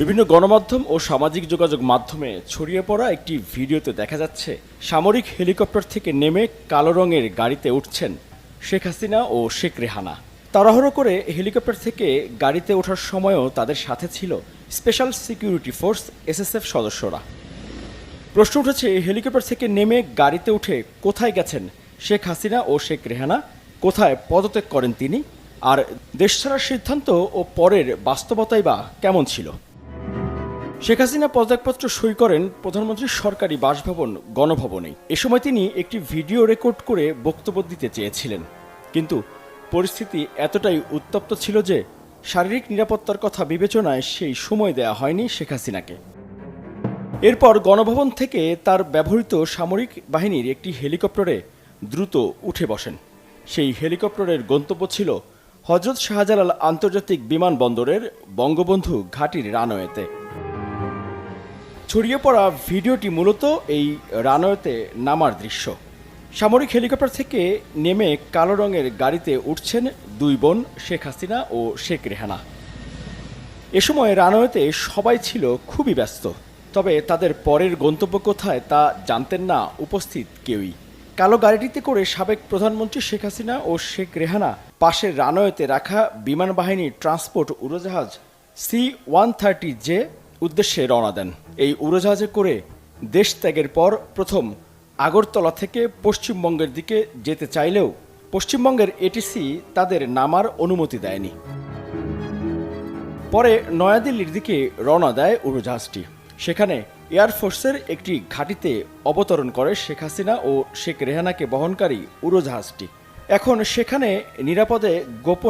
বিভিন্ন গণমাধ্যম ও সামাজিক যোগাযোগ মাধ্যমে ছড়িয়ে পড়া একটি ভিডিওতে দেখা যাচ্ছে সামরিক হেলিকপ্টার থেকে নেমে কালো রঙের গাড়িতে উঠছেন শেখ হাসিনা ও শেখ রেহানা। তাড়াহুড়ো করে হেলিকপ্টার থেকে গাড়িতে ওঠার সময়ও তাদের সাথে ছিল স্পেশাল সিকিউরিটি ফোর্স এসএসএফ সদস্যরা। প্রশ্ন উঠেছে, হেলিকপ্টার থেকে নেমে গাড়িতে উঠে কোথায় গেছেন শেখ হাসিনা ও শেখ রেহানা, কোথায় পদত্যাগ করেন তিনি, আর দেশ ছাড়ার সিদ্ধান্ত ও পরের বাস্তবতাই বা কেমন ছিল। শেখ হাসিনা পদত্যাগপত্র সই করেন প্রধানমন্ত্রীর সরকারি বাসভবন গণভবনে। এ সময় তিনি একটি ভিডিও রেকর্ড করে বক্তব্য দিতে চেয়েছিলেন, কিন্তু পরিস্থিতি এতটাই উত্তপ্ত ছিল যে শারীরিক নিরাপত্তার কথা বিবেচনায় সেই সময় দেয়া হয়নি শেখ হাসিনাকে। এরপর গণভবন থেকে তার ব্যবহৃত সামরিক বাহিনীর একটি হেলিকপ্টারে দ্রুত উঠে বসেন। সেই হেলিকপ্টারের গন্তব্য ছিল হযরত শাহজালাল আন্তর্জাতিক বিমানবন্দরের বঙ্গবন্ধু ঘাঁটির রানওয়েতে। ছড়িয়ে পড়া ভিডিওটি মূলত এই রানওয়েতে নামার দৃশ্য। সামরিক হেলিকপ্টার থেকে নেমে কালো রঙের গাড়িতে উঠছেন দুই বোন শেখ হাসিনা ও শেখ রেহানা। এ সময় রানওয়েতে সবাই ছিল খুবই ব্যস্ত, তবে তাদের পরের গন্তব্য কোথায় তা জানতেন না উপস্থিত কেউই। কালো গাড়িটিতে করে সাবেক প্রধানমন্ত্রী শেখ হাসিনা ও শেখ রেহানা পাশের রানওয়েতে রাখা বিমান বাহিনীর ট্রান্সপোর্ট উড়োজাহাজ C-130J উদ্দেশ্যে রওনা দেন। এই উড়োজাহাজে করে দেশ ত্যাগের পর প্রথম আগরতলা থেকে পশ্চিমবঙ্গের দিকে যেতে চাইলেও পশ্চিমবঙ্গের এটিসি তাদের নামার অনুমতি দেয়নি। পরে নয়াদিল্লির দিকে রওনা দেয় উড়োজাহাজটি। সেখানে এয়ারফোর্সের একটি ঘাঁটিতে অবতরণ করে শেখ হাসিনা ও শেখ রেহানাকে বহনকারী উড়োজাহাজটি। এখন সেখানে নিরাপদে গোপন